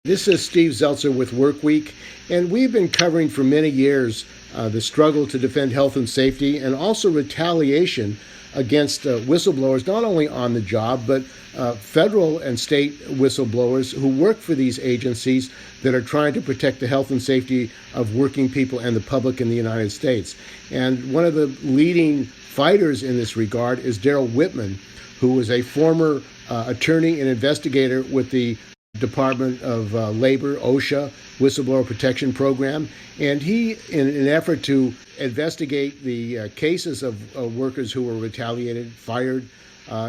This is Steve Zeltzer with Workweek, and we've been covering for many years the struggle to defend health and safety and also retaliation against whistleblowers, not only on the job, but federal and state whistleblowers who work for these agencies that are trying to protect the health and safety of working people and the public in the United States. And one of the leading fighters in this regard is Darrell Whitman, who was a former attorney and investigator with the Department of Labor, OSHA Whistleblower Protection Program, and he, in an effort to investigate the cases of workers who were retaliated, fired,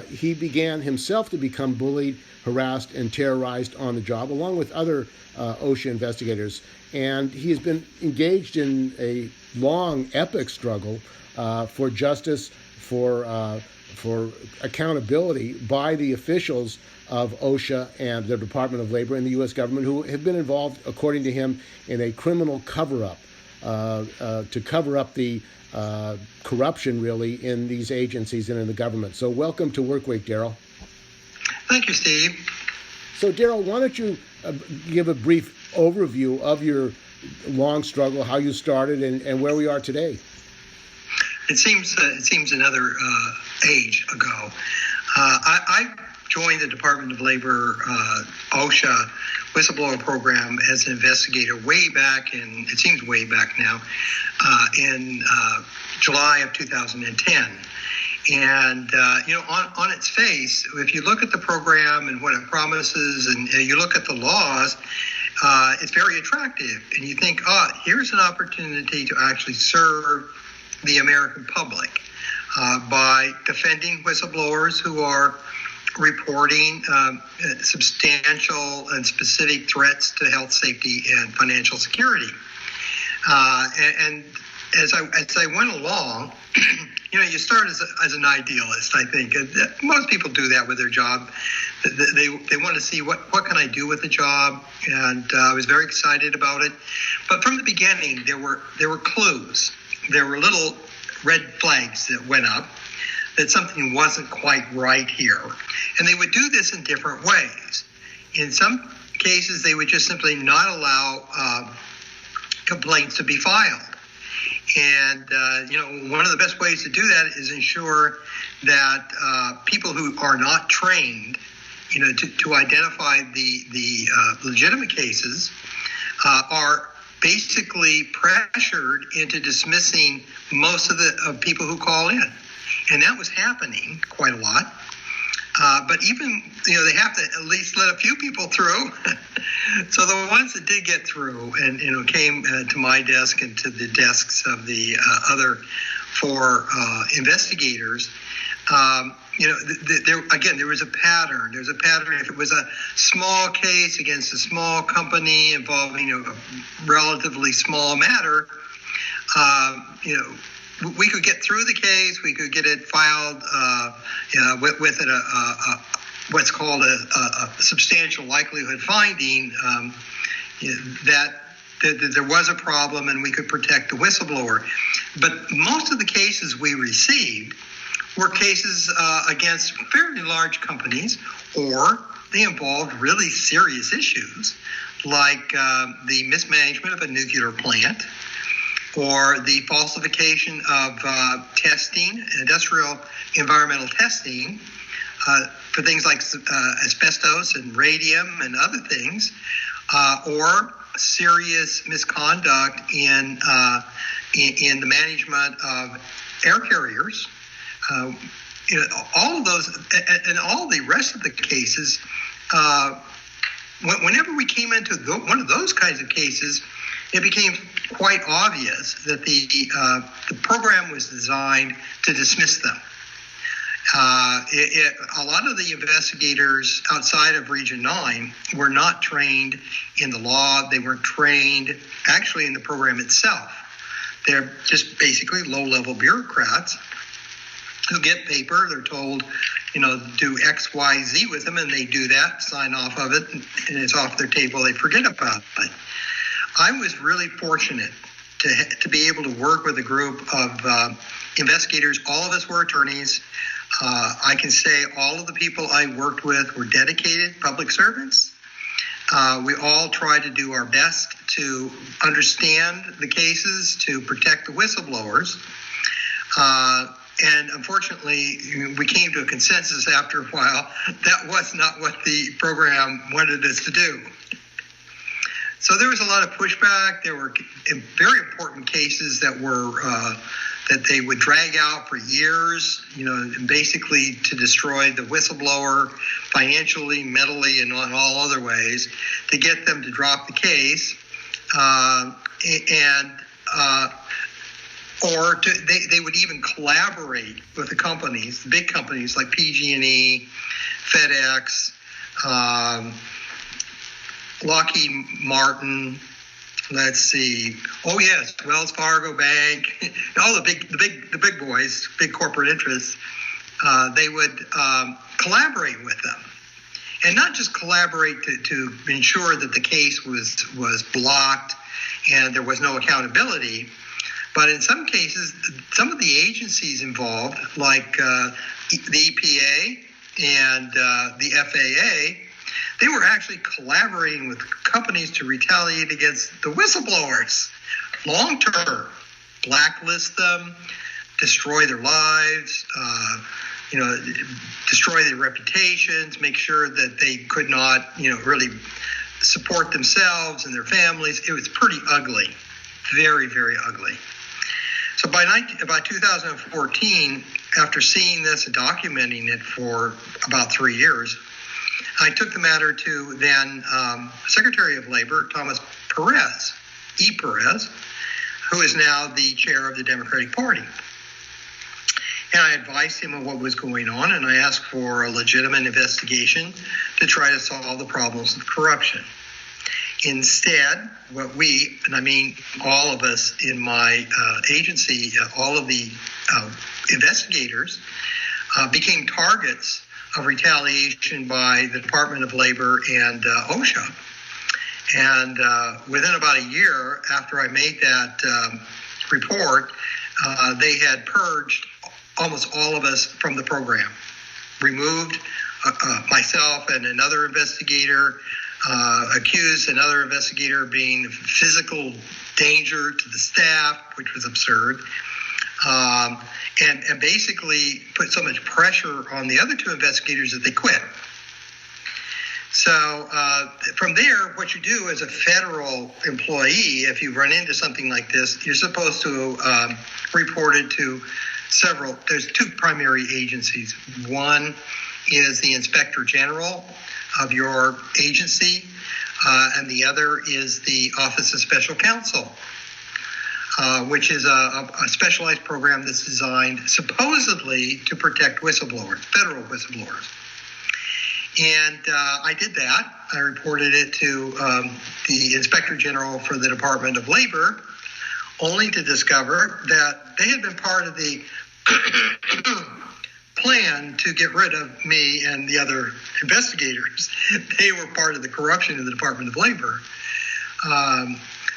he began himself to become bullied, harassed, and terrorized on the job, along with other OSHA investigators. And he has been engaged in a long, epic struggle for justice, for accountability by the officials of OSHA and the Department of Labor and the U.S. government, who have been involved, according to him, in a criminal cover-up to cover up the corruption, really, in these agencies and in the government. So welcome to Workweek, Darrell. Thank you, Steve. So, Darrell, why don't you give a brief overview of your long struggle, how you started, and where we are today? It seems another age ago. I joined the Department of Labor OSHA Whistleblower Program as an investigator way back in July of 2010. And, on its face, if you look at the program and what it promises and you look at the laws, it's very attractive. And you think, here's an opportunity to actually serve the American public by defending whistleblowers who are reporting substantial and specific threats to health, safety, and financial security. And as I went along, you start as an idealist, I think. Most people do that with their job. They want to see what can I do with the job, and I was very excited about it. But from the beginning, there were clues. There were little red flags that went up that something wasn't quite right here. And they would do this in different ways. In some cases, they would just simply not allow complaints to be filed. And, one of the best ways to do that is ensure that people who are not trained, to identify the legitimate cases are basically pressured into dismissing most of the people who call in. And that was happening quite a lot. But even, they have to at least let a few people through. So the ones that did get through and, came to my desk and to the desks of the other four investigators, there was a pattern. There's a pattern. If it was a small case against a small company involving a relatively small matter, we could get through the case. We could get it filed with what's called a substantial likelihood finding that there was a problem and we could protect the whistleblower. But most of the cases we received were cases against fairly large companies, or they involved really serious issues like the mismanagement of a nuclear plant, or the falsification of testing, industrial environmental testing, for things like asbestos and radium and other things, or serious misconduct in the management of air carriers. All of those and all the rest of the cases, whenever we came into one of those kinds of cases, it became quite obvious that the program was designed to dismiss them. A lot of the investigators outside of Region 9 were not trained in the law. They weren't trained actually in the program itself. They're just basically low-level bureaucrats who get paper. They're told, do X, Y, Z with them, and they do that, sign off of it, and it's off their table. They forget about it. I was really fortunate to be able to work with a group of investigators. All of us were attorneys. I can say all of the people I worked with were dedicated public servants. We all try to do our best to understand the cases, to protect the whistleblowers. And unfortunately, we came to a consensus after a while that was not what the program wanted us to do. So there was a lot of pushback. There were very important cases that were that they would drag out for years, basically to destroy the whistleblower financially, mentally, and on all other ways, to get them to drop the case, they would even collaborate with the companies, the big companies like PG&E, FedEx, Lockheed Martin. Let's see. Oh yes, Wells Fargo Bank. All the big boys, big corporate interests. They would collaborate with them, and not just collaborate to ensure that the case was blocked and there was no accountability, but in some cases, some of the agencies involved, like the EPA and the FAA, they were actually collaborating with companies to retaliate against the whistleblowers long-term, blacklist them, destroy their lives, destroy their reputations, make sure that they could not, really support themselves and their families. It was pretty ugly, very, very ugly. So by 2014, after seeing this and documenting it for about 3 years, I took the matter to then Secretary of Labor, Thomas Perez, Perez, who is now the chair of the Democratic Party. And I advised him of what was going on, and I asked for a legitimate investigation to try to solve the problems of corruption. Instead, what we, and I mean all of us in my agency, all of the investigators, became targets of retaliation by the Department of Labor and OSHA. And within about a year after I made that report, they had purged almost all of us from the program, removed myself and another investigator, accused another investigator of being physical danger to the staff, which was absurd, and basically put so much pressure on the other two investigators that they quit. So from there, what you do as a federal employee, if you run into something like this, you're supposed to report it to several. There's two primary agencies. One is the Inspector General of your agency, and the other is the Office of Special Counsel, which is a specialized program that's designed supposedly to protect whistleblowers, federal whistleblowers. And I did that. I reported it to the Inspector General for the Department of Labor, only to discover that they had been part of the plan to get rid of me and the other investigators. They were part of the corruption in the Department of Labor.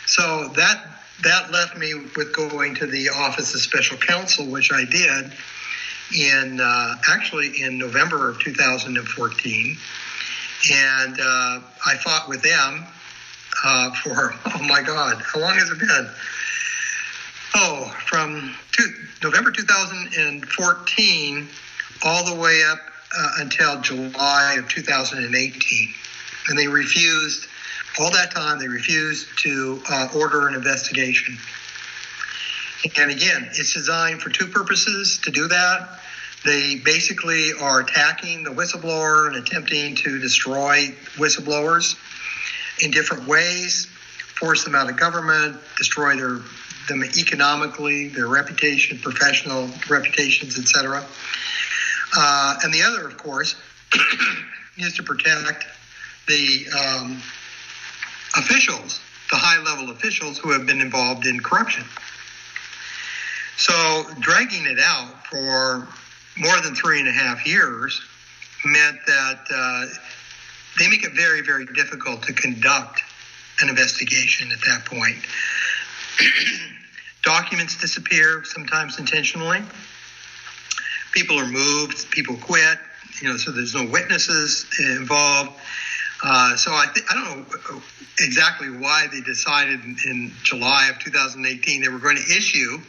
So that left me with going to the Office of Special Counsel, which I did in November of 2014. And I fought with them for, oh my God, how long has it been? From November 2014 all the way up until July of 2018. And they refused, all that time, they refused to order an investigation. And again, it's designed for two purposes to do that. They basically are attacking the whistleblower and attempting to destroy whistleblowers in different ways, force them out of government, destroy them economically, their reputation, professional reputations, etc. And the other, of course, is to protect the officials, the high-level officials who have been involved in corruption. So dragging it out for more than 3.5 years meant that they make it very, very difficult to conduct an investigation at that point. Documents disappear, sometimes intentionally. People are moved, people quit, so there's no witnesses involved. So I don't know exactly why they decided in July of 2018 they were going to issue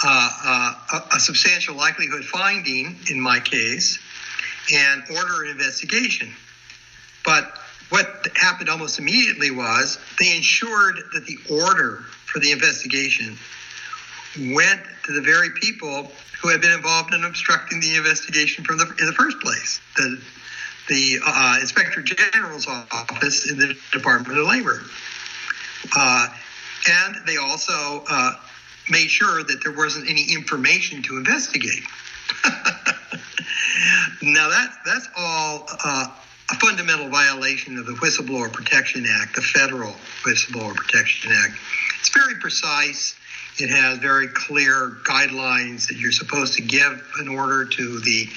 a substantial likelihood finding in my case and order an investigation. But what happened almost immediately was they ensured that the order for the investigation went to the very people who had been involved in obstructing the investigation in the first place. The Inspector General's office in the Department of Labor. And they also made sure that there wasn't any information to investigate. Now, that's all a fundamental violation of the Whistleblower Protection Act, the Federal Whistleblower Protection Act. It's very precise. It has very clear guidelines that you're supposed to give an order to the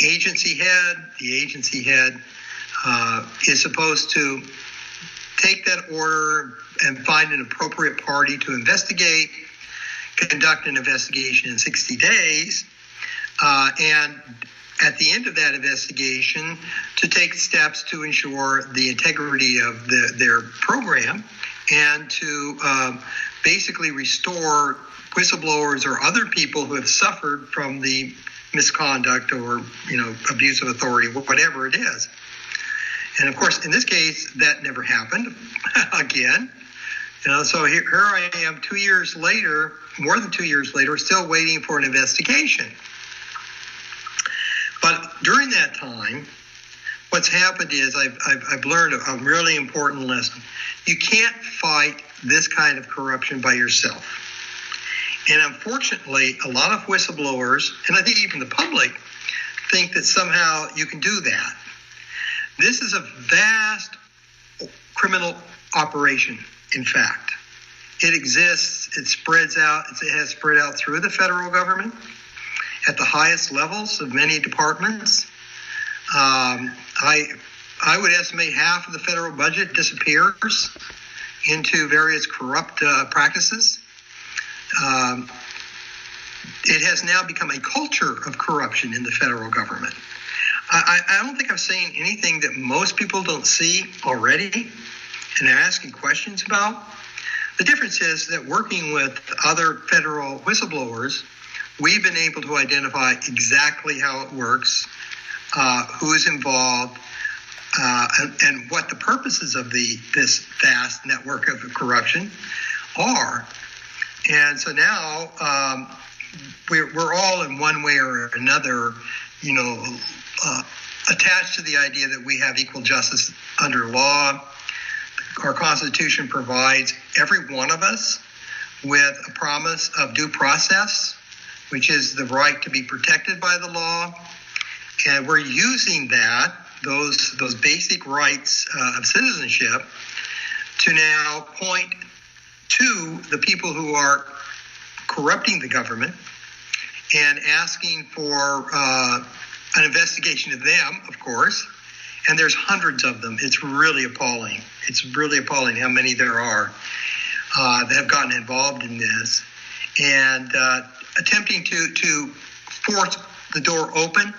agency head. The agency head is supposed to take that order and find an appropriate party to investigate, conduct an investigation in 60 days, and at the end of that investigation, to take steps to ensure the integrity of their program and to basically restore whistleblowers or other people who have suffered from the misconduct or, abuse of authority, whatever it is. And of course, in this case, that never happened again. So here I am 2 years later, more than 2 years later, still waiting for an investigation. But during that time, what's happened is I've learned a really important lesson. You can't fight this kind of corruption by yourself. And unfortunately, a lot of whistleblowers, and I think even the public, think that somehow you can do that. This is a vast criminal operation, in fact. It exists, it spreads out, it has spread out through the federal government at the highest levels of many departments. I would estimate half of the federal budget disappears into various corrupt practices. It has now become a culture of corruption in the federal government. I don't think I'm saying anything that most people don't see already and are asking questions about. The difference is that working with other federal whistleblowers, we've been able to identify exactly how it works, who's involved, and what the purposes of this vast network of corruption are. And so now we're all in one way or another, attached to the idea that we have equal justice under law. Our Constitution provides every one of us with a promise of due process, which is the right to be protected by the law. And we're using those basic rights of citizenship to now point to the people who are corrupting the government and asking for an investigation of them, of course. And there's hundreds of them. It's really appalling. It's really appalling how many there are that have gotten involved in this. And attempting to force the door open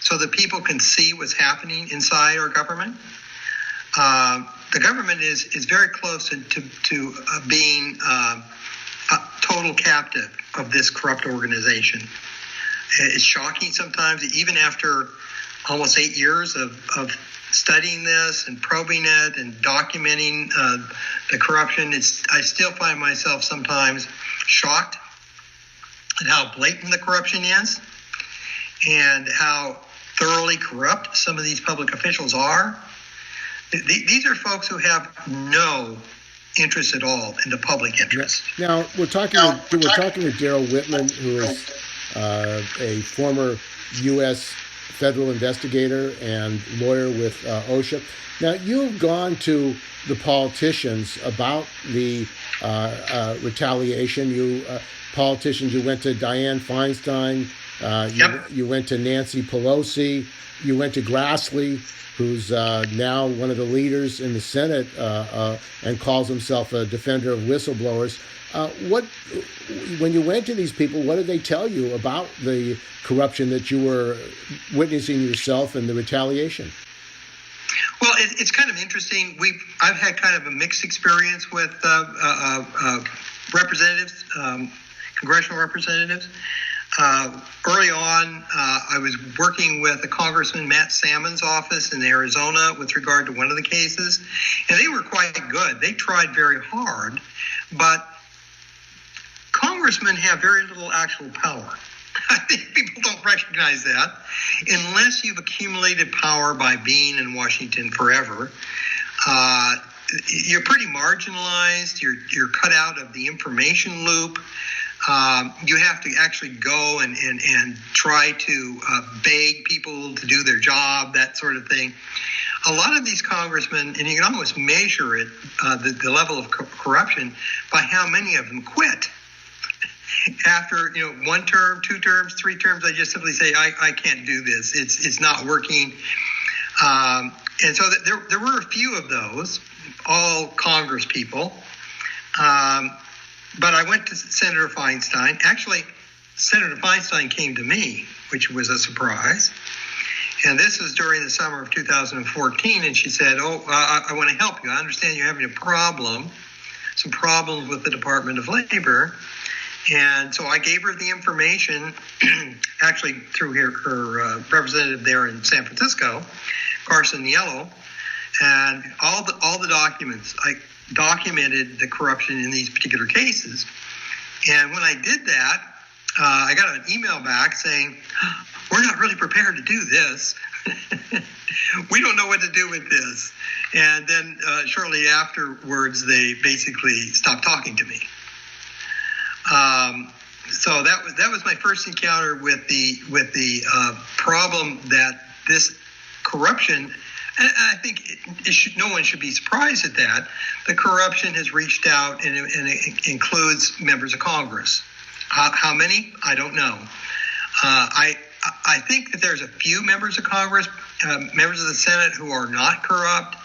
so that people can see what's happening inside our government. The government is very close to being a total captive of this corrupt organization. It's shocking sometimes, even after almost 8 years of studying this and probing it and documenting the corruption. I still find myself sometimes shocked at how blatant the corruption is and how thoroughly corrupt some of these public officials are. These are folks who have no interest at all in the public interest. Now we're talking with Daryl Whitman, who is a former U.S. federal investigator and lawyer with OSHA. Now you've gone to the politicians about the retaliation. You went to Diane Feinstein. You went to Nancy Pelosi. You went to Grassley, who's now one of the leaders in the Senate and calls himself a defender of whistleblowers. When you went to these people, what did they tell you about the corruption that you were witnessing yourself and the retaliation? Well, it's kind of interesting. I've had kind of a mixed experience with representatives, congressional representatives. Early on, I was working with a Congressman Matt Salmon's office in Arizona with regard to one of the cases, and they were quite good. They tried very hard, but congressmen have very little actual power. I think people don't recognize that. Unless you've accumulated power by being in Washington forever, you're pretty marginalized. You're cut out of the information loop. You have to actually go and try to beg people to do their job, that sort of thing. A lot of these congressmen, and you can almost measure it, the level of corruption, by how many of them quit. After 1 term, 2 terms, 3 terms, I just simply say, I can't do this. It's not working. And so there were a few of those, all Congress people. But I went to Senator Feinstein. Actually, Senator Feinstein came to me, which was a surprise. And this was during the summer of 2014. And she said, I want to help you. I understand you're having some problems with the Department of Labor. And so I gave her the information, actually through her representative there in San Francisco, Carson Yellow, and all the documents. I documented the corruption in these particular cases. And when I did that, I got an email back saying, we're not really prepared to do this. We don't know what to do with this. And then shortly afterwards, they basically stopped talking to me. So that was my first encounter with the problem that this corruption, and I think no one should be surprised at that. The corruption has reached out and it includes members of Congress. How many? I don't know. I think that there's a few members of Congress, members of the Senate who are not corrupt,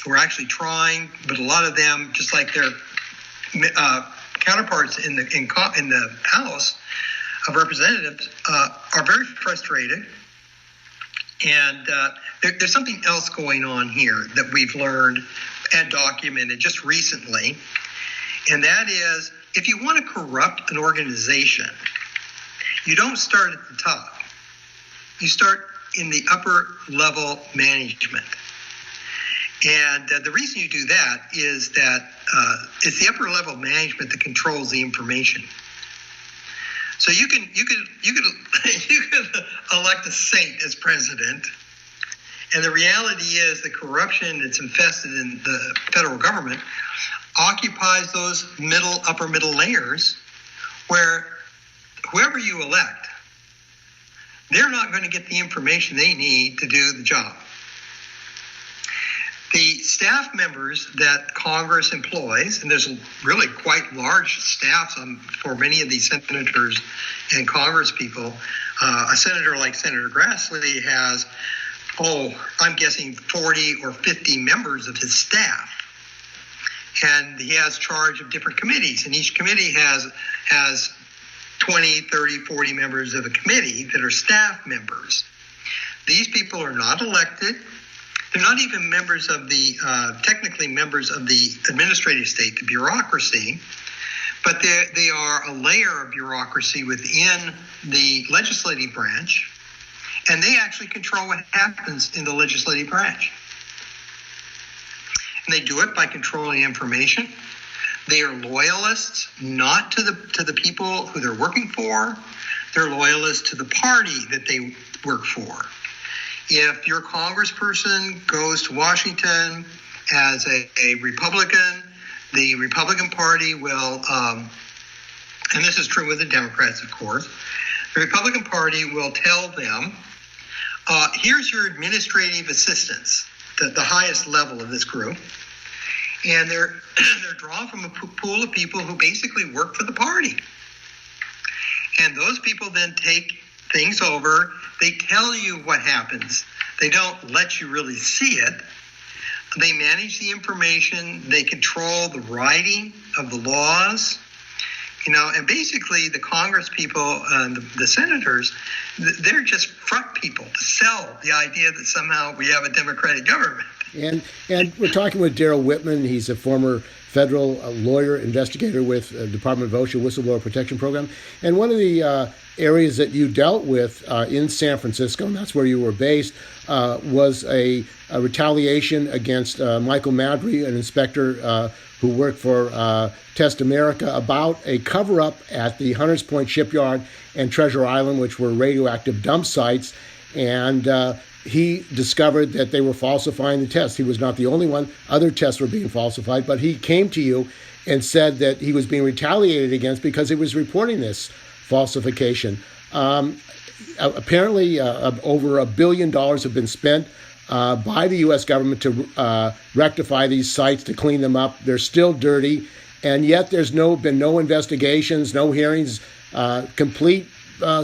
who are actually trying, but a lot of them, just like their counterparts in the House of Representatives, are very frustrated. And there's something else going on here that we've learned and documented just recently. And that is, if you want to corrupt an organization, you don't start at the top. You start in the upper level management. And the reason you do that is that it's the upper level management that controls the information. So you could elect a saint as president, and the reality is the corruption that's infested in the federal government occupies those upper middle layers, where whoever you elect, they're not going to get the information they need to do the job. The staff members that Congress employs, and there's really quite large staffs for many of these senators and Congress people. A senator like Senator Grassley has, I'm guessing 40 or 50 members of his staff. And he has charge of different committees, and each committee has 20, 30, 40 members of a committee that are staff members. These people are not elected. They're not even members of technically members of the administrative state, the bureaucracy, but they are a layer of bureaucracy within the legislative branch, and they actually control what happens in the legislative branch. And they do it by controlling information. They are loyalists, not to the people who they're working for. They're loyalists to the party that they work for. If your congressperson goes to Washington as a Republican, the Republican Party will, and this is true with the Democrats, of course, the Republican Party will tell them, here's your administrative assistants, the highest level of this group, and they're drawn from a pool of people who basically work for the party. And those people then take things over. They tell you what happens. They don't let you really see it. They manage the information. They control the writing of the laws. And basically the Congress people and the senators, they're just front people to sell the idea that somehow we have a democratic government. And we're talking with Darrell Whitman. He's a former federal lawyer, investigator with the Department of OSHA Whistleblower Protection Program. And one of the areas that you dealt with in San Francisco, and that's where you were based, was a retaliation against Michael Madry, an inspector who worked for Test America, about a cover-up at the Hunters Point Shipyard and Treasure Island, which were radioactive dump sites. And he discovered that they were falsifying the tests. He was not the only one. Other tests were being falsified, but he came to you and said that he was being retaliated against because he was reporting this falsification. Apparently, over $1 billion have been spent by the U.S. government to rectify these sites, to clean them up. They're still dirty, and yet there's been no investigations, no hearings, complete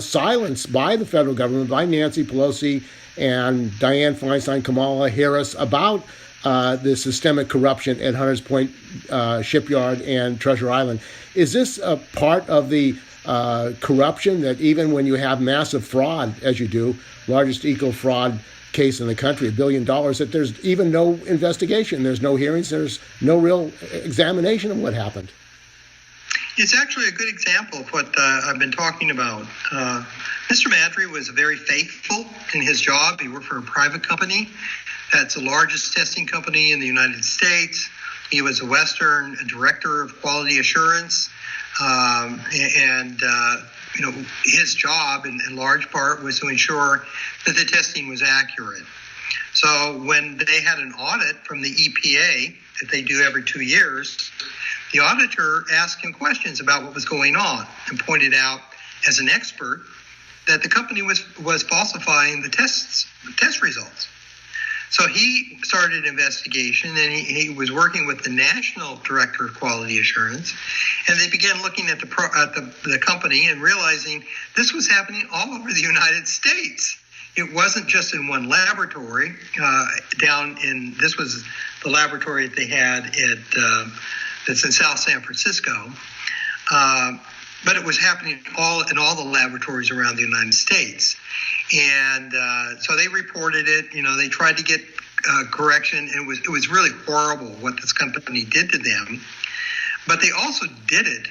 silence by the federal government, by Nancy Pelosi and Diane Feinstein, Kamala, Harris, about the systemic corruption at Hunters Point Shipyard and Treasure Island. Is this a part of the corruption that even when you have massive fraud, as you do, largest eco-fraud case in the country, $1 billion, that there's even no investigation, there's no hearings, there's no real examination of what happened? It's actually a good example of what I've been talking about. Mr. Madry was very faithful in his job. He worked for a private company that's the largest testing company in the United States. He was a Western director of quality assurance. His job in large part was to ensure that the testing was accurate. So when they had an audit from the EPA that they do every 2 years, the auditor asked him questions about what was going on and pointed out, as an expert, that the company was falsifying the test results. So he started an investigation, and he was working with the National Director of Quality Assurance, and they began looking at the company and realizing this was happening all over the United States. It wasn't just in one laboratory. This was the laboratory that they had that's in South San Francisco, but it was happening in all the laboratories around the United States. And so they reported it. They tried to get correction, and it was really horrible what this company did to them. But they also did it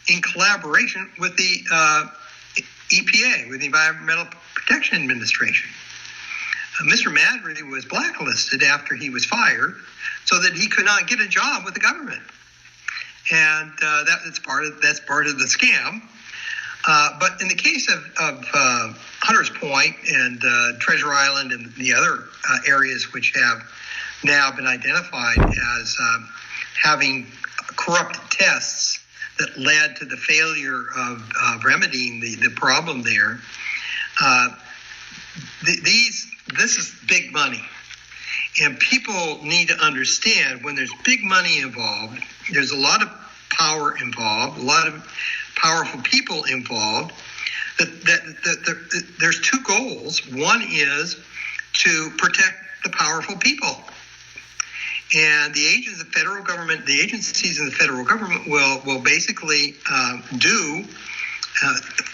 in collaboration with the EPA, with the Environmental Protection Administration. Mr. Madry was blacklisted after he was fired, so that he could not get a job with the government. And that's part of the scam. But in the case of Hunters Point and Treasure Island and the other areas which have now been identified as having corrupt tests that led to the failure of remedying the problem there, this is big money. And people need to understand, when there's big money involved, there's a lot of power involved, a lot of powerful people involved, that there's two goals. One is to protect the powerful people. And the agencies of the federal government, the agencies in the federal government will basically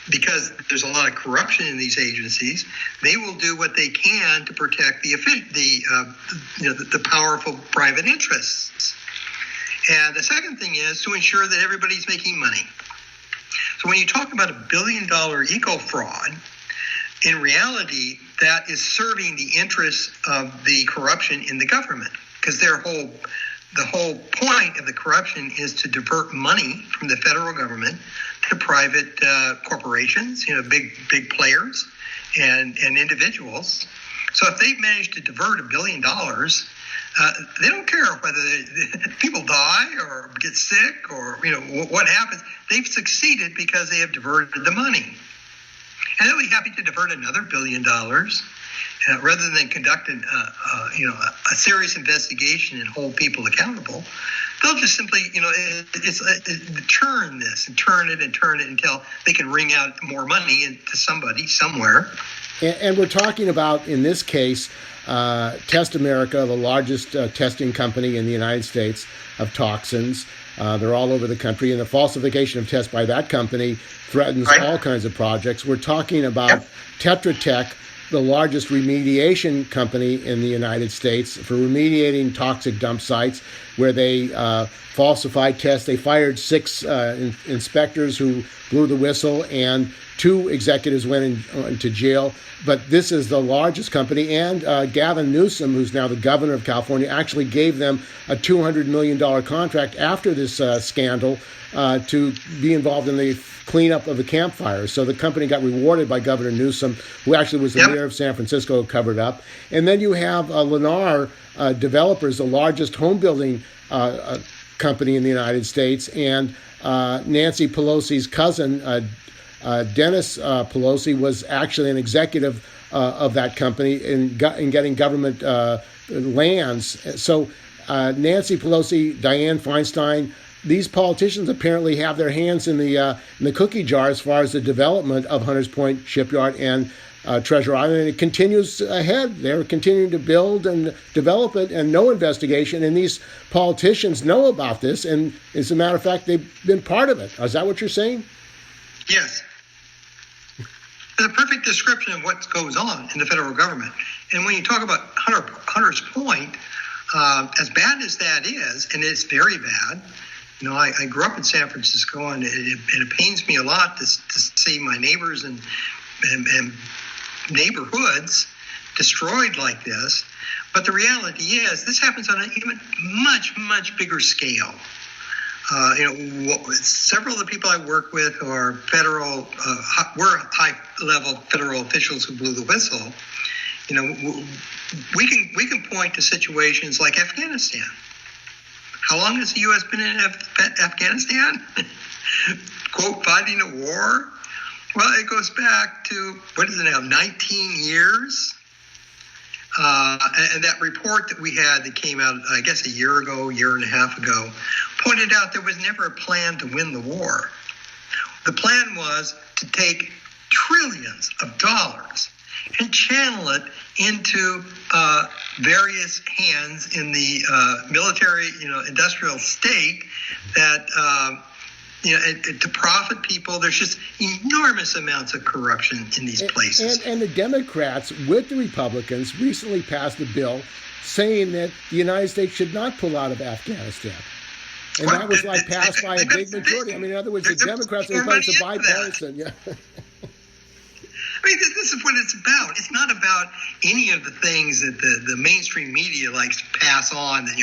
because there's a lot of corruption in these agencies, they will do what they can to protect the powerful private interests. And the second thing is to ensure that everybody's making money. So when you talk about $1 billion eco-fraud, in reality, that is serving the interests of the corruption in the government, because the whole point of the corruption is to divert money from the federal government to private corporations, big players and individuals. So if they've managed to divert $1 billion, they don't care whether people die or get sick or what happens. They've succeeded because they have diverted the money, and they'll be happy to divert another $1 billion rather than conduct a serious investigation and hold people accountable. They'll just simply turn this and turn it until they can wring out more money into somebody somewhere. And we're talking about, in this case, Test America, the largest testing company in the United States of toxins. They're all over the country, and the falsification of tests by that company threatens all kinds of projects. We're talking about Tetra Tech, the largest remediation company in the United States for remediating toxic dump sites where they falsified tests. They fired 6 inspectors who blew the whistle, and 2 executives went into jail. But this is the largest company, and Gavin Newsom, who's now the governor of California, actually gave them a $200 million contract after this scandal to be involved in the cleanup of the campfire. So the company got rewarded by Governor Newsom, who actually was the mayor of San Francisco, who covered up. And then you have Lennar Developers, the largest home building company in the United States, and Nancy Pelosi's cousin, Dennis Pelosi, was actually an executive of that company in getting government lands. So Nancy Pelosi, Diane Feinstein, these politicians apparently have their hands in the cookie jar as far as the development of Hunters Point Shipyard and Treasure Island. And it continues ahead. They're continuing to build and develop it, and no investigation. And these politicians know about this, and as a matter of fact, they've been part of it. Is that what you're saying? Yes. It's a perfect description of what goes on in the federal government. And when you talk about Hunters Point, as bad as that is, and it's very bad. You know, I grew up in San Francisco, and it pains me a lot to see my neighbors and neighborhoods destroyed like this. But the reality is, this happens on an even much bigger scale. Several of the people I work with are federal, were high-level federal officials who blew the whistle. You know, we can point to situations like Afghanistan. How long has the U.S. been in Afghanistan? Quote, fighting a war? Well, it goes back to, what is it now, 19 years? And that report that we had that came out, I guess, a year and a half ago, pointed out there was never a plan to win the war. The plan was to take trillions of dollars and channel it into various hands in the military, industrial state that, to profit people. There's just enormous amounts of corruption in these places. And the Democrats, with the Republicans, recently passed a bill saying that the United States should not pull out of Afghanistan. And that was passed by a big majority. I mean, in other words, the Democrats, it's a bipartisan. Yeah. I mean, this is what it's about. It's not about any of the things that the mainstream media likes to pass on, that,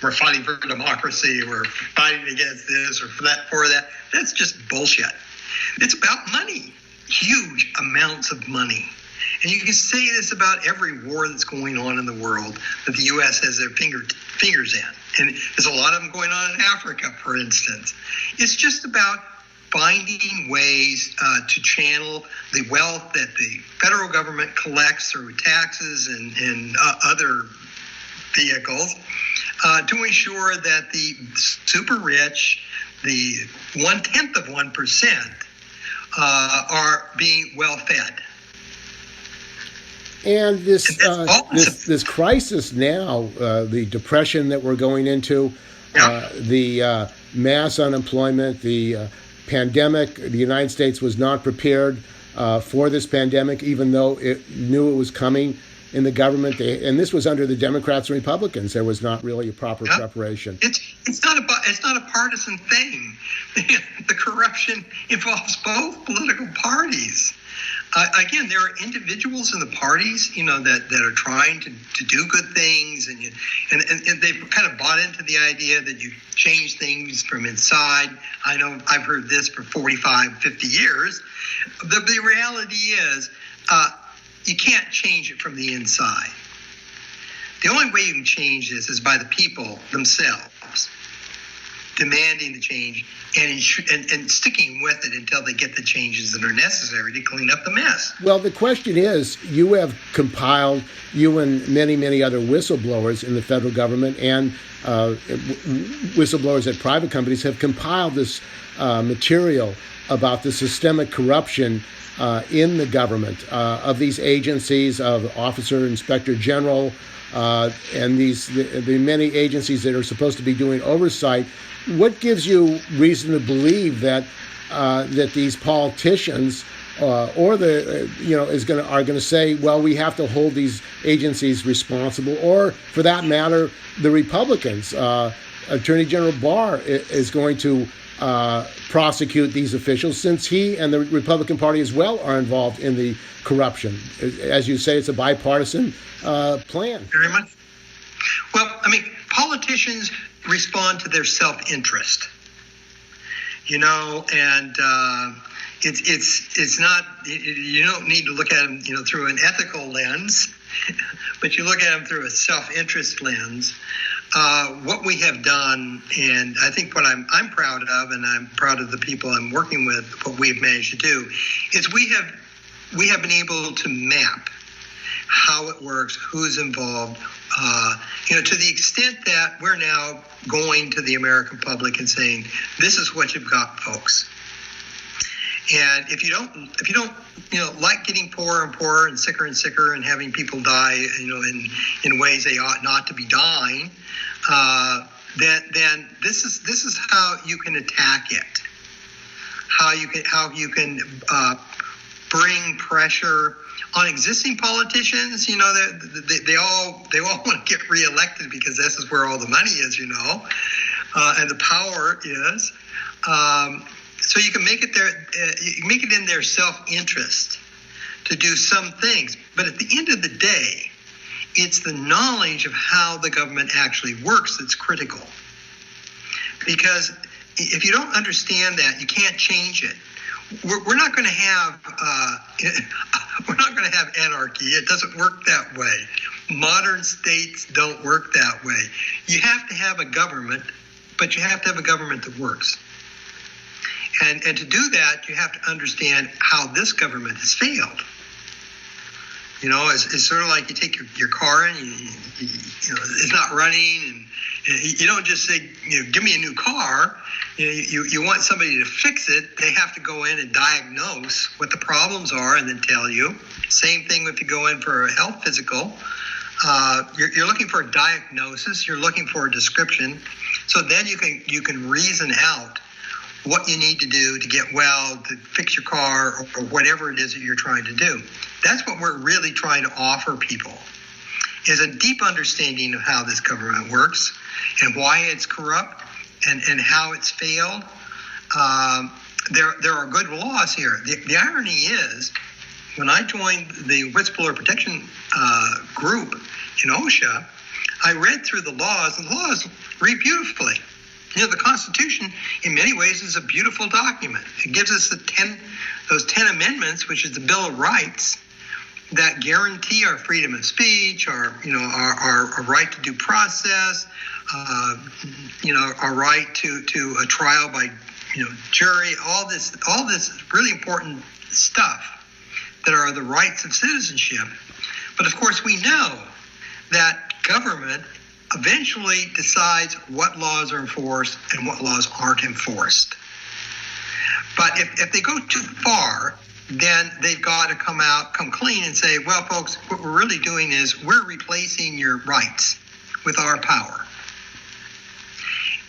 we're fighting for democracy, we're fighting against this or for that. That's just bullshit. It's about money, huge amounts of money. And you can say this about every war that's going on in the world that the U.S. has their fingers in. And there's a lot of them going on in Africa, for instance. It's just about finding ways to channel the wealth that the federal government collects through taxes and other vehicles to ensure that the super rich, the 0.1%, are being well fed. And this crisis now, the depression that we're going into, the mass unemployment, the pandemic, the United States was not prepared for this pandemic, even though it knew it was coming in the government. And this was under the Democrats and Republicans. There was not really a proper preparation. It's not a partisan thing. The corruption involves both political parties. Again, there are individuals in the parties, that are trying to do good things, and they've kind of bought into the idea that you change things from inside. I know I've heard this for 45, 50 years. The reality is you can't change it from the inside. The only way you can change this is by the people themselves demanding the change and sticking with it until they get the changes that are necessary to clean up the mess. Well, the question is, you have compiled, you and many other whistleblowers in the federal government and whistleblowers at private companies have compiled this material about the systemic corruption in the government of these agencies, of Officer Inspector General, and the many agencies that are supposed to be doing oversight. What gives you reason to believe that these politicians or the are going to say, well, we have to hold these agencies responsible, or for that matter, the Republicans. Attorney General Barr is going to prosecute these officials, since he and the Republican Party as well are involved in the corruption. As you say, it's a bipartisan plan. Very much. Well, I mean, politicians respond to their self-interest, and it's not, you don't need to look at them, through an ethical lens, but you look at them through a self-interest lens. What we have done, and I think what I'm proud of, and I'm proud of the people I'm working with, what we've managed to do, is we have been able to map how it works, who's involved, to the extent that we're now going to the American public and saying, this is what you've got, folks. And if you don't like getting poorer and poorer and sicker and having people die, in ways they ought not to be dying, then this is how you can attack it. How you can bring pressure on existing politicians. They all want to get reelected because this is where all the money is, and the power is. So you can make it in their self-interest to do some things. But at the end of the day, it's the knowledge of how the government actually works that's critical. Because if you don't understand that, you can't change it. We're not going to have anarchy. It doesn't work that way. Modern states don't work that way. You have to have a government, but you have to have a government that works. And to do that, you have to understand how this government has failed. It's sort of like you take your car and it's not running, and you don't just say, give me a new car. You want somebody to fix it. They have to go in and diagnose what the problems are and then tell you. Same thing if you go in for a health physical. You're looking for a diagnosis. You're looking for a description. So then you can reason out what you need to do to get well, to fix your car, or whatever it is that you're trying to do. That's what we're really trying to offer people, is a deep understanding of how this government works and why it's corrupt and how it's failed. There are good laws here. The irony is, when I joined the Whistleblower Protection group in OSHA, I read through the laws, and the laws read beautifully. The Constitution, in many ways, is a beautiful document. It gives us those 10 amendments, which is the Bill of Rights, that guarantee our freedom of speech, our right to due process, our right to a trial by jury, all this really important stuff that are the rights of citizenship. But of course, we know that government eventually decides what laws are enforced and what laws aren't enforced. But if they go too far, then they've got to come clean and say, well, folks, what we're really doing is we're replacing your rights with our power.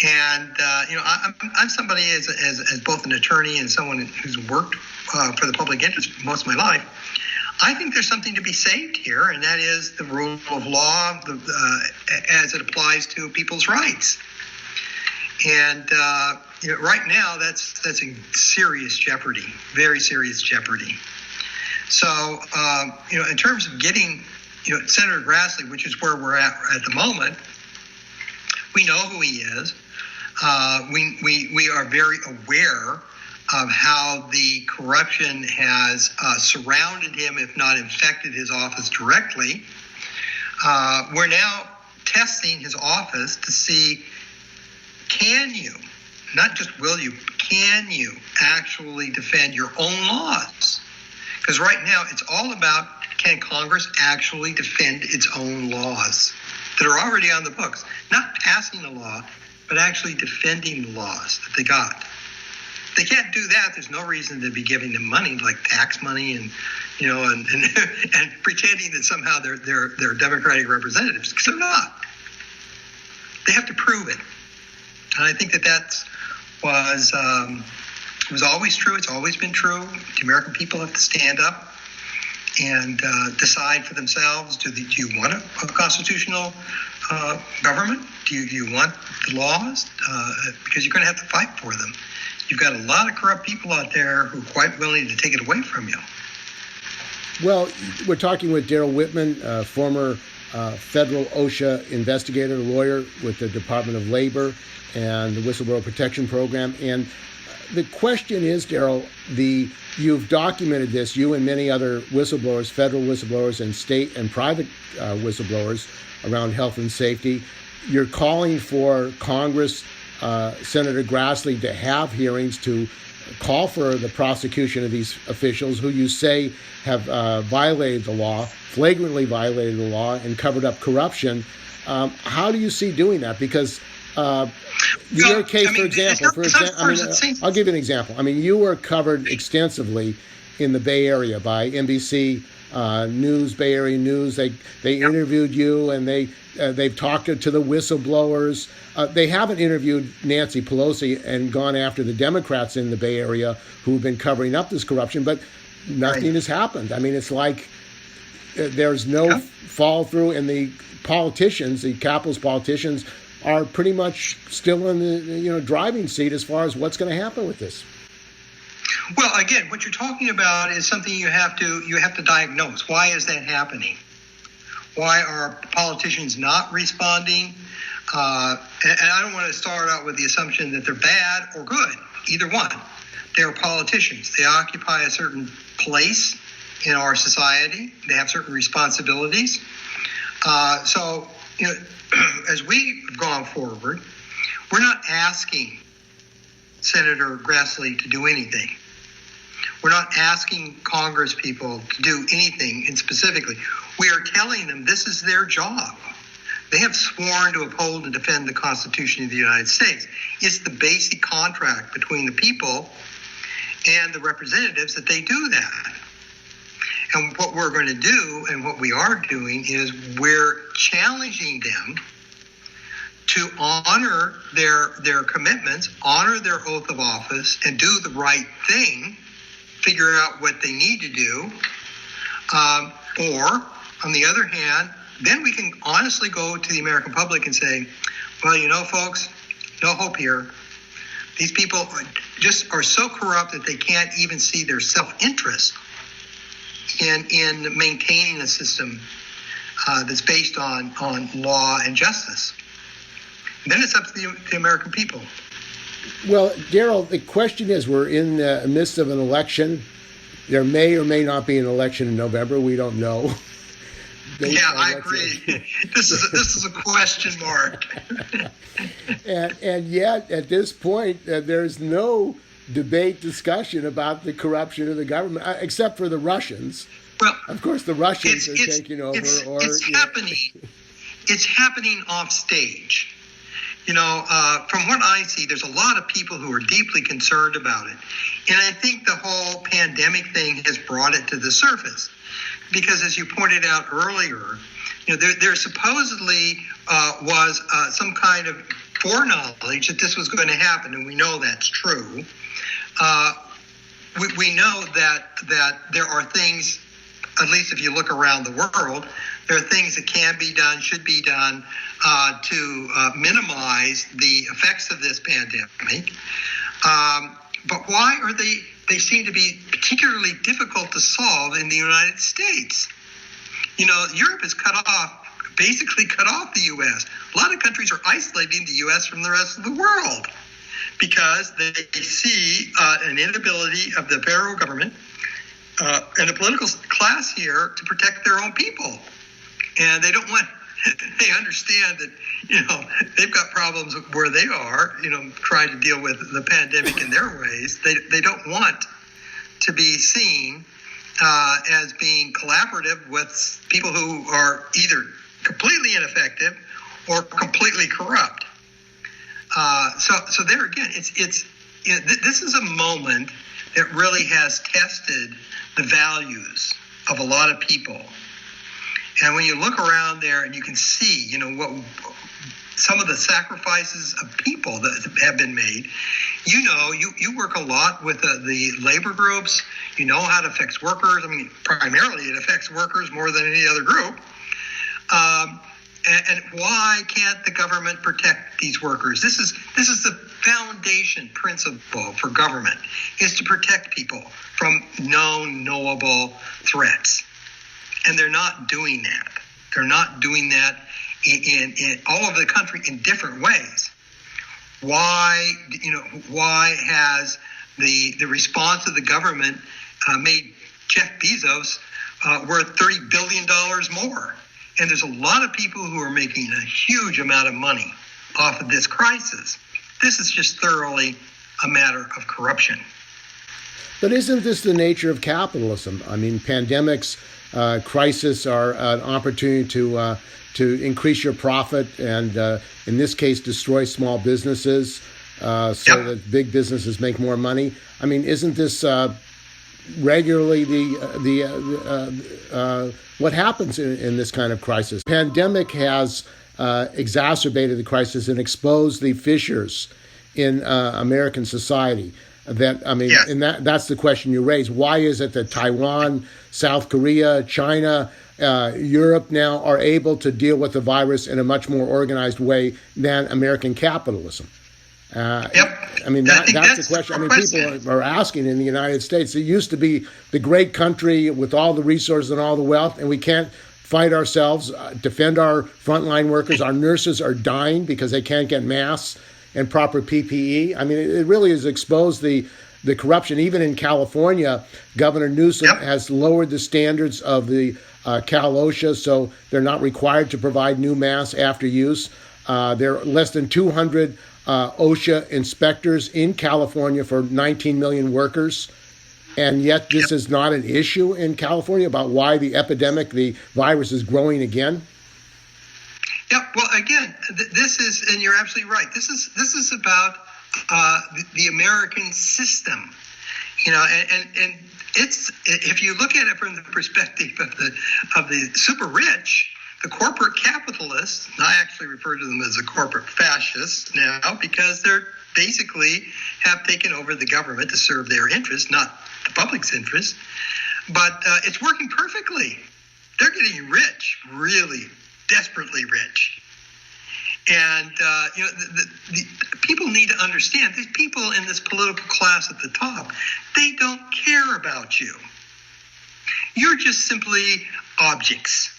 And, I'm somebody as both an attorney and someone who's worked for the public interest most of my life. I think there's something to be saved here, and that is the rule of law as it applies to people's rights. And right now, that's in serious jeopardy, very serious jeopardy. So, in terms of getting, Senator Grassley, which is where we're at the moment, we know who he is. We are very aware of how the corruption has surrounded him, if not infected his office directly. We're now testing his office to see, can you, not just will you, can you actually defend your own laws? Because right now it's all about, can Congress actually defend its own laws that are already on the books? Not passing the law, but actually defending the laws that they got. They can't do that. There's no reason to be giving them money, like tax money, and and pretending that somehow they're Democratic representatives, because they're not. They have to prove it, and I think that was It was always true. It's always been true. The American people have to stand up and decide for themselves. Do you want a constitutional government? Do you want the laws? Because you're going to have to fight for them. You've got a lot of corrupt people out there who are quite willing to take it away from you. Well, we're talking with Daryl Whitman, former federal OSHA investigator, lawyer with the Department of Labor and the Whistleblower Protection Program. And the question is, Daryl, you've documented this, you and many other whistleblowers, federal whistleblowers and state and private whistleblowers around health and safety. You're calling for Congress, Senator Grassley, to have hearings to call for the prosecution of these officials who you say have violated the law, flagrantly violated the law, and covered up corruption. How do you see doing that? Because your case, for example, I'll give you an example. I mean, you were covered extensively in the Bay Area by NBC News, Bay Area News. They interviewed you, and they've talked to the whistleblowers. They haven't interviewed Nancy Pelosi and gone after the Democrats in the Bay Area who've been covering up this corruption, but nothing has happened. I mean, it's like there's no follow through, and the politicians, the capitalist politicians, are pretty much still in the driving seat as far as what's going to happen with this. Well, again, what you're talking about is something you have to diagnose. Why is that happening? Why are politicians not responding? And I don't want to start out with the assumption that they're bad or good, either one. They're politicians. They occupy a certain place in our society. They have certain responsibilities. So, as we've gone forward, we're not asking Senator Grassley to do anything. We're not asking Congress people to do anything in specifically. We are telling them this is their job. They have sworn to uphold and defend the Constitution of the United States. It's the basic contract between the people and the representatives that they do that. And what we're going to do, and what we are doing, is we're challenging them to honor their commitments, honor their oath of office, and do the right thing, figure out what they need to do. Or, on the other hand, then we can honestly go to the American public and say, well, folks, no hope here. These people are so corrupt that they can't even see their self-interest in maintaining a system that's based on law and justice. And then it's up to the American people. Well, Daryl, the question is, we're in the midst of an election. There may or may not be an election in November. We don't know. I agree. This is a question mark. and yet, at this point, there's no debate, discussion about the corruption of the government, except for the Russians. Well, of course, the Russians are taking over. It's happening. It's happening off stage. From what I see, there's a lot of people who are deeply concerned about it. And I think the whole pandemic thing has brought it to the surface. Because as you pointed out earlier, there supposedly was some kind of foreknowledge that this was going to happen, and we know that's true. We know that there are things, at least if you look around the world, there are things that can be done, should be done to minimize the effects of this pandemic. But why are they seem to be particularly difficult to solve in the United States? Europe is basically cut off the U.S. A lot of countries are isolating the U.S. from the rest of the world because they see an inability of the federal government and the political class here to protect their own people. And they understand that, they've got problems where they are, trying to deal with the pandemic in their ways. They don't want to be seen as being collaborative with people who are either completely ineffective or completely corrupt. So there again, this is a moment that really has tested the values of a lot of people. And when you look around there and you can see, what some of the sacrifices of people that have been made, You work a lot with the labor groups. You know how it affects workers. I mean, primarily it affects workers more than any other group. And why can't the government protect these workers? This is the foundation principle for government, is to protect people from knowable threats. And they're not doing that. They're not doing that in all over the country in different ways. Why has the response of the government made Jeff Bezos worth $30 billion more? And there's a lot of people who are making a huge amount of money off of this crisis. This is just thoroughly a matter of corruption. But isn't this the nature of capitalism? I mean, pandemics, crisis are an opportunity to increase your profit and, in this case, destroy small businesses so that big businesses make more money. I mean, isn't this regularly what happens in this kind of crisis? Pandemic has exacerbated the crisis and exposed the fissures in American society. And that's the question you raise. Why is it that Taiwan, South Korea, China, Europe now are able to deal with the virus in a much more organized way than American capitalism? I mean, that's the question. I mean, people are asking in the United States. It used to be the great country with all the resources and all the wealth, and we can't fight ourselves, defend our frontline workers. Our nurses are dying because they can't get masks and proper PPE. I mean, it really has exposed the corruption. Even in California, Governor Newsom has lowered the standards of the Cal OSHA, so they're not required to provide new masks after use. There are less than 200 OSHA inspectors in California for 19 million workers. And yet this is not an issue in California about why the epidemic, the virus is growing again. Yeah, well, again, this is, and you're absolutely right. This is about the American system, and it's, if you look at it from the perspective of the super rich, the corporate capitalists. And I actually refer to them as the corporate fascists now because they're basically have taken over the government to serve their interests, not the public's interests. But it's working perfectly. They're getting rich, really desperately rich. And, the people need to understand, these people in this political class at the top, they don't care about you. You're just simply objects.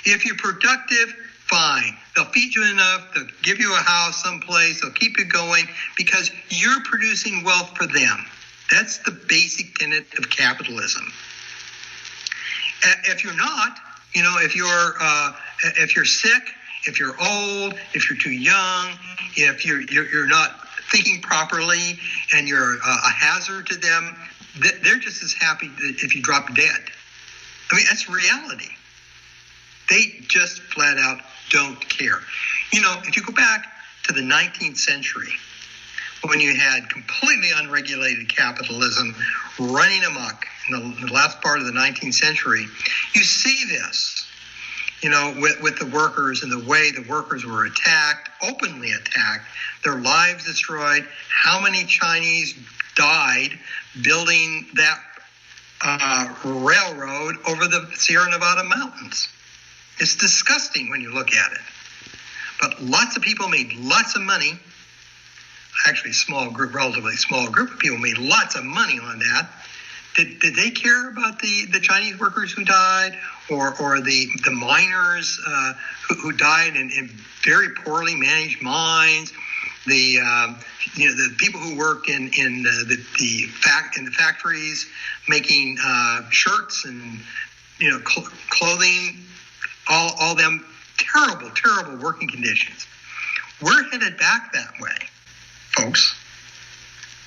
If you're productive, fine. They'll feed you enough, they'll give you a house someplace, they'll keep you going because you're producing wealth for them. That's the basic tenet of capitalism. If you're not, if you're sick, if you're old, if you're too young, if you're not thinking properly and you're a hazard to them, they're just as happy if you drop dead. I mean, that's reality. They just flat out don't care. If you go back to the 19th century, when you had completely unregulated capitalism running amok in the last part of the 19th century, you see this, with the workers and the way the workers were attacked, openly attacked, their lives destroyed. How many Chinese died building that railroad over the Sierra Nevada mountains? It's disgusting when you look at it. But lots of people made lots of money. Actually, relatively small group of people made lots of money on that. Did they care about the Chinese workers who died, or the miners who died in very poorly managed mines? The people who work in the factories making shirts and clothing, all them terrible working conditions. We're headed back that way, folks.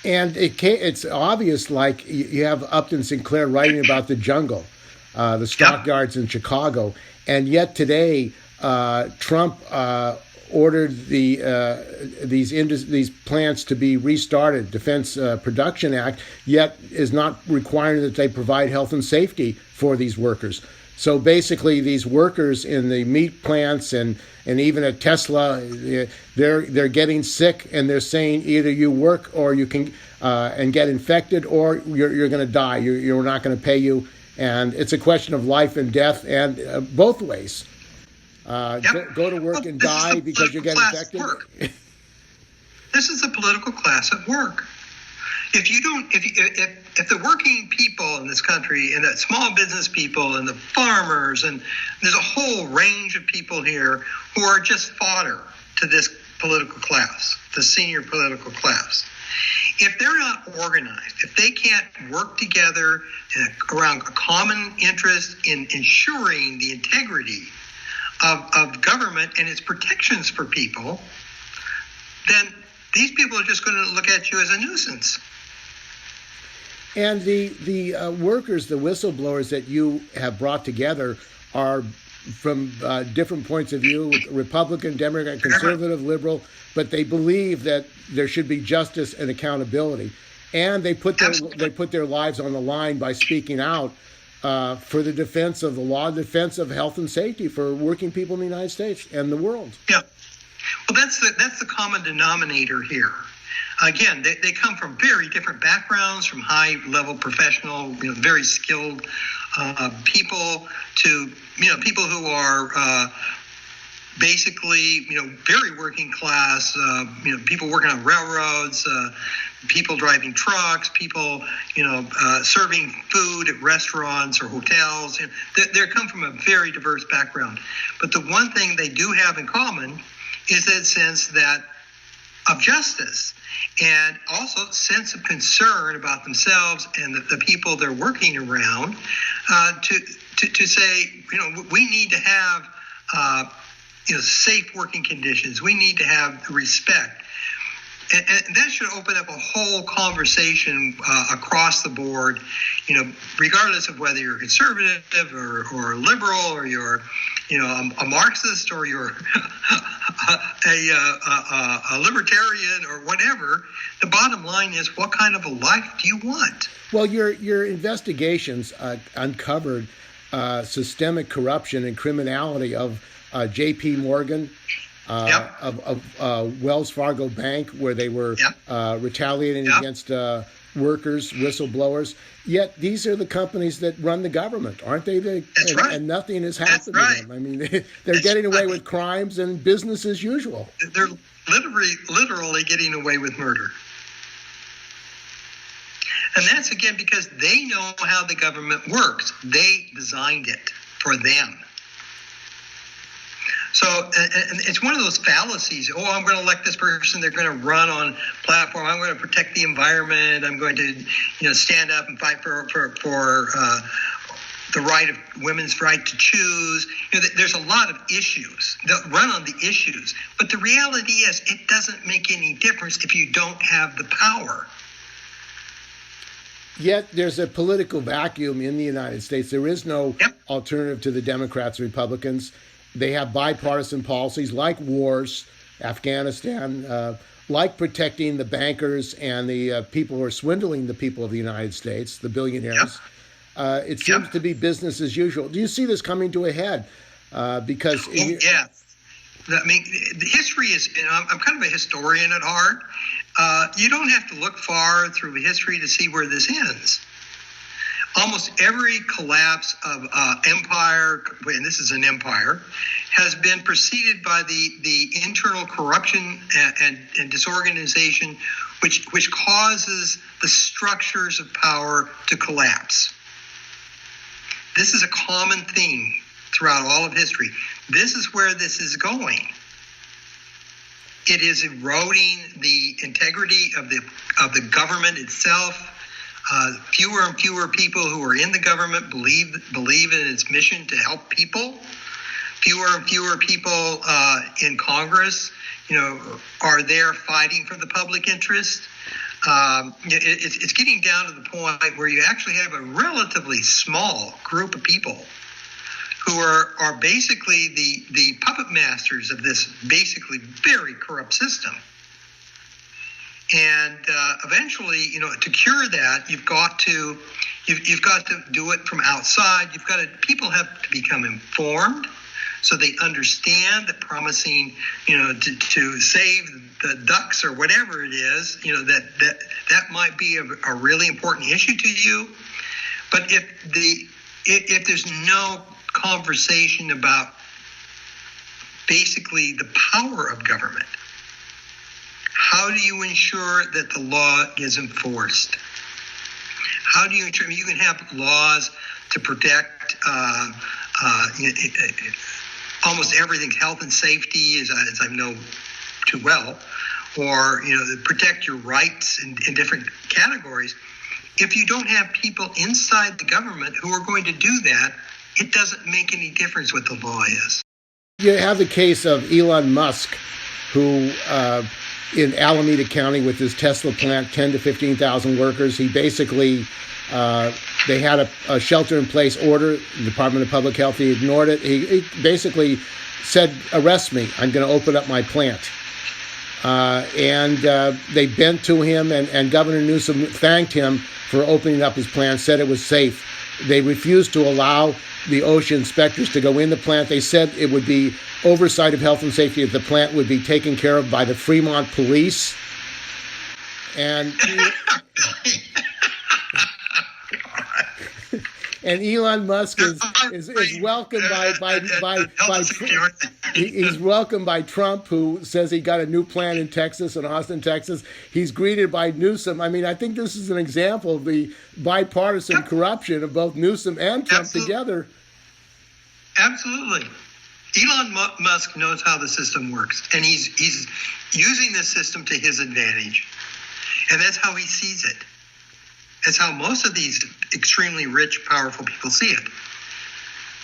And it's obvious, like you have Upton Sinclair writing about the jungle, the stockyards in Chicago, and yet today Trump ordered these plants to be restarted, Defense Production Act, yet is not requiring that they provide health and safety for these workers. So basically, these workers in the meat plants and even at Tesla, they're getting sick, and they're saying either you work or you can and get infected, or you're going to die. You're not going to pay you, and it's a question of life and death, and both ways. Go to work and die because you get infected. This is the political class at work. If the working people in this country, and the small business people and the farmers, and there's a whole range of people here who are just fodder to this political class, the senior political class. If they're not organized, if they can't work together around a common interest in ensuring the integrity of government and its protections for people, then these people are just going to look at you as a nuisance. And the workers, the whistleblowers that you have brought together are from different points of view, Republican, Democrat, conservative, liberal, but they believe that there should be justice and accountability. And they put their lives on the line by speaking out for the defense of the law, defense of health and safety for working people in the United States and the world. Yeah. Well, that's the common denominator here. Again, they come from very different backgrounds, from high-level professional, very skilled people to, people who are basically, very working class, people working on railroads, people driving trucks, people, serving food at restaurants or hotels. They come from a very diverse background. But the one thing they do have in common is that sense of justice, and also sense of concern about themselves and the people they're working around, to say, we need to have safe working conditions. We need to have respect. And that should open up a whole conversation across the board, regardless of whether you're conservative or liberal, or you're, a Marxist, or you're a libertarian or whatever. The bottom line is, what kind of a life do you want? Well, your investigations uncovered systemic corruption and criminality of J.P. Morgan, of Wells Fargo Bank, where they were retaliating against workers, whistleblowers. Yet these are the companies that run the government, aren't they? That's right. And nothing has happened to them. I mean, they're getting away with crimes and business as usual. They're literally getting away with murder. And that's, again, because they know how the government works. They designed it for them. So, and it's one of those fallacies. Oh, I'm going to elect this person. They're going to run on platform. I'm going to protect the environment. I'm going to, stand up and fight for the right of women's right to choose. There's a lot of issues that run on the issues. But the reality is, it doesn't make any difference if you don't have the power. Yet there's a political vacuum in the United States. There is no alternative to the Democrats and Republicans. They have bipartisan policies like wars, Afghanistan, like protecting the bankers and the people who are swindling the people of the United States, the billionaires. It seems to be business as usual. Do you see this coming to a head? Because I mean, the history is, I'm kind of a historian at heart. You don't have to look far through history to see where this ends. Almost every collapse of empire, and this is an empire, has been preceded by the internal corruption and disorganization, which causes the structures of power to collapse. This is a common theme throughout all of history. This is where this is going. It is eroding the integrity of the government itself. Fewer and fewer people who are in the government believe in its mission to help people. Fewer and fewer people in Congress, are there fighting for the public interest. It's getting down to the point where you actually have a relatively small group of people who are basically the puppet masters of this basically very corrupt system. And eventually, to cure that, you've got to do it from outside. People have to become informed, so they understand that promising, to save the ducks or whatever it is, that might be a really important issue to you. But if there's no conversation about basically the power of government, how do you ensure that the law is enforced? How do you ensure? You can have laws to protect almost everything, health and safety, as I know too well, or protect your rights in different categories. If you don't have people inside the government who are going to do that, it doesn't make any difference what the law is. You have the case of Elon Musk, who in Alameda County with his Tesla plant, 10 to 15,000 workers, he basically, they had a shelter-in-place order, the Department of Public Health, he ignored it. He basically said, arrest me, I'm going to open up my plant. And they bent to him, and Governor Newsom thanked him for opening up his plant, said it was safe. They refused to allow the OSHA inspectors to go in the plant. They said it would be oversight of health and safety, that the plant would be taken care of by the Fremont police. And and Elon Musk is welcomed he's welcomed by Trump, who says he got a new plant in Texas, in Austin, Texas. He's greeted by Newsom. I mean, I think this is an example of the bipartisan corruption of both Newsom and Trump together. Absolutely. Elon Musk knows how the system works, and he's using this system to his advantage. And that's how he sees it. That's how most of these extremely rich, powerful people see it.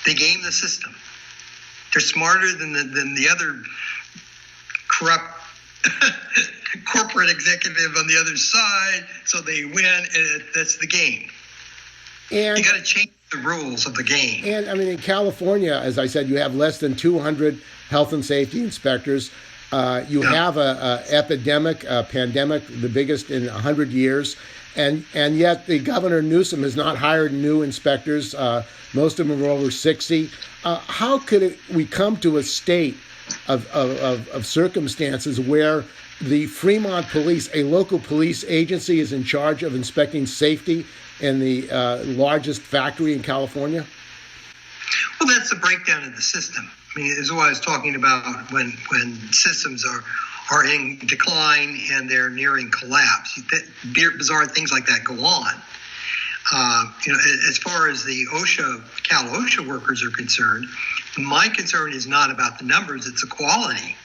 They game the system. They're smarter than the other corrupt corporate executive on the other side, so they win, and that's the game. And you got to change the rules of the game. And I mean, in California, as I said, you have less than 200 health and safety inspectors. You have a epidemic, a pandemic, the biggest in 100 years. And yet the Governor Newsom has not hired new inspectors. Most of them are over 60. How could we come to a state of circumstances where the Fremont Police, a local police agency, is in charge of inspecting safety in the largest factory in California? Well, that's the breakdown of the system. I mean, this is what I was talking about when systems are in decline and they're nearing collapse. Bizarre things like that go on. As far as the Cal OSHA workers are concerned, my concern is not about the numbers, it's the quality.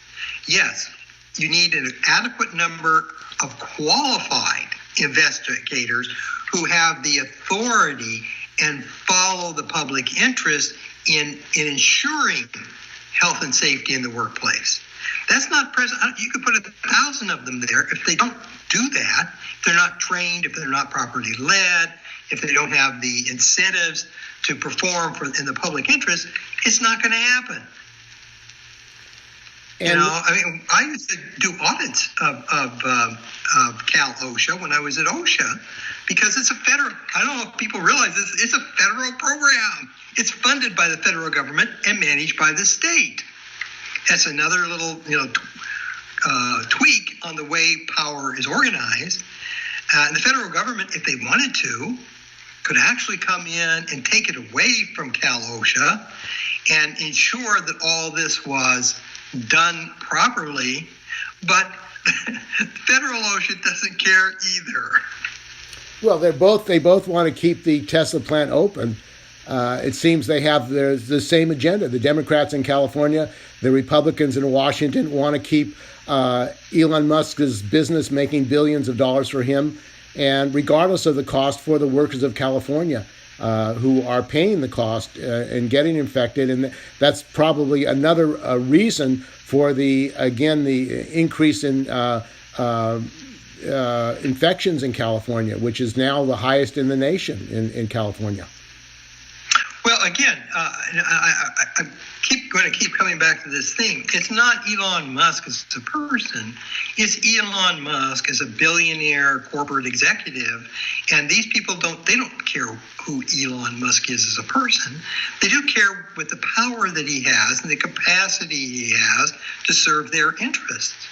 Yes, you need an adequate number of qualified investigators who have the authority and follow the public interest in ensuring health and safety in the workplace. That's not present. You could put 1,000 of them there. If they don't do that, if they're not trained, if they're not properly led, if they don't have the incentives to perform in the public interest, it's not going to happen. And I used to do audits of Cal OSHA when I was at OSHA, because it's a federal, I don't know if people realize this, it's a federal program. It's funded by the federal government and managed by the state. That's another little, tweak on the way power is organized. And the federal government, if they wanted to, could actually come in and take it away from Cal OSHA and ensure that all this was done properly. But federal OSHA doesn't care either. Well, they both want to keep the Tesla plant open. It seems they have the same agenda. The Democrats in California, the Republicans in Washington want to keep Elon Musk's business making billions of dollars for him, and regardless of the cost for the workers of California who are paying the cost and getting infected. And that's probably another reason for the increase in infections in California, which is now the highest in the nation in California. Well, again, I keep going to keep coming back to this thing. It's not Elon Musk as a person. It's Elon Musk as a billionaire corporate executive. And these people don't care who Elon Musk is as a person. They do care with the power that he has and the capacity he has to serve their interests.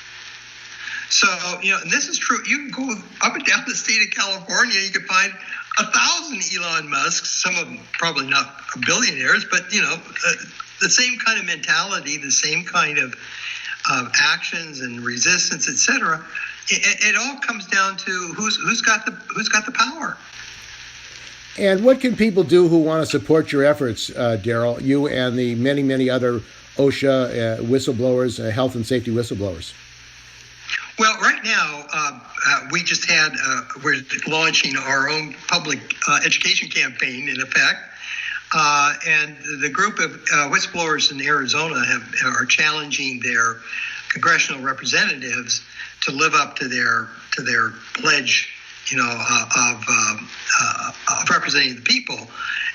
So, and this is true. You can go up and down the state of California, you can find 1,000 Elon Musks, some of them probably not billionaires, but, the same kind of mentality, the same kind of actions and resistance, et cetera. It all comes down to who's got the power. And what can people do who want to support your efforts, Daryl, you and the many, many other OSHA whistleblowers, health and safety whistleblowers? Well, right now, we just we're launching our own public education campaign, in effect. And the group of whistleblowers in Arizona are challenging their congressional representatives to live up to their pledge, of representing the people.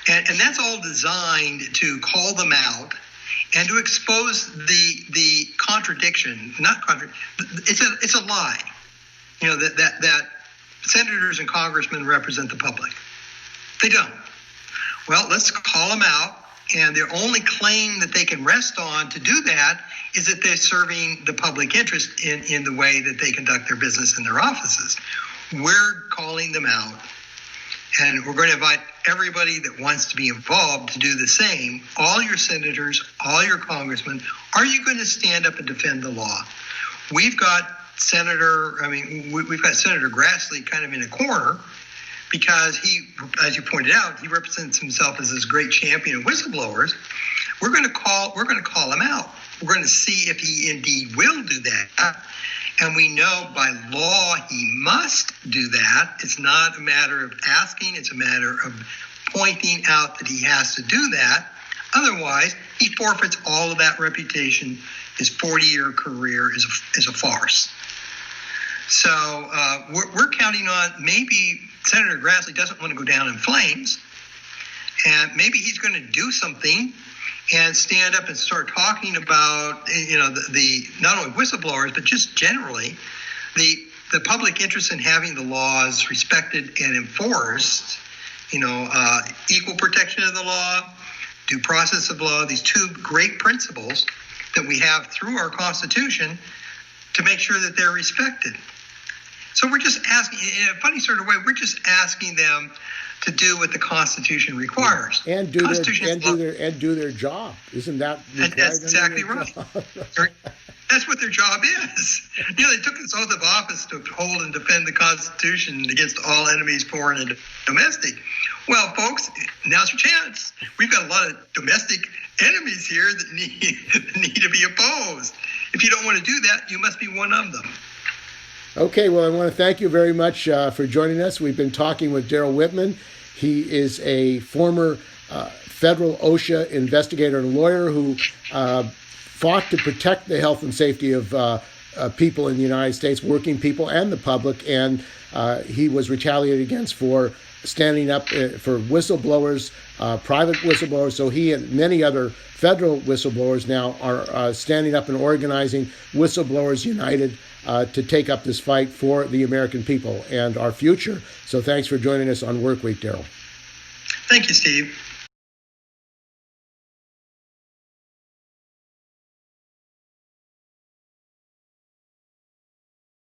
And that's all designed to call them out and to expose the contradiction, it's a lie, that senators and congressmen represent the public. They don't. Well, let's call them out, and their only claim that they can rest on to do that is that they're serving the public interest in the way that they conduct their business in their offices. We're calling them out. And we're going to invite everybody that wants to be involved to do the same. All your senators, all your congressmen, are you going to stand up and defend the law? We've got Senator Grassley kind of in a corner because he, as you pointed out, he represents himself as this great champion of whistleblowers. We're going to call him out. We're going to see if he indeed will do that. And we know by law he must do that. It's not a matter of asking. It's a matter of pointing out that he has to do that. Otherwise, he forfeits all of that reputation. His 40-year career is a farce. So we're counting on maybe Senator Grassley doesn't want to go down in flames, and maybe he's going to do something and stand up and start talking about, the not only whistleblowers, but just generally the public interest in having the laws respected and enforced, equal protection of the law, due process of law, these two great principles that we have through our Constitution to make sure that they're respected. So we're just asking, in a funny sort of way, we're just asking them to do what the Constitution requires. And do their job. Isn't that required? That's exactly right. That's what their job is. They took this oath of office to uphold and defend the Constitution against all enemies, foreign and domestic. Well, folks, now's your chance. We've got a lot of domestic enemies here that need to be opposed. If you don't want to do that, you must be one of them. Okay, well, I want to thank you very much for joining us. We've been talking with Daryl Whitman. He is a former federal OSHA investigator and lawyer who fought to protect the health and safety of people in the United States, working people and the public, and he was retaliated against for standing up for whistleblowers, private whistleblowers. So he and many other federal whistleblowers now are standing up and organizing Whistleblowers United to take up this fight for the American people and our future. So thanks for joining us on Work Week, Daryl. Thank you, Steve.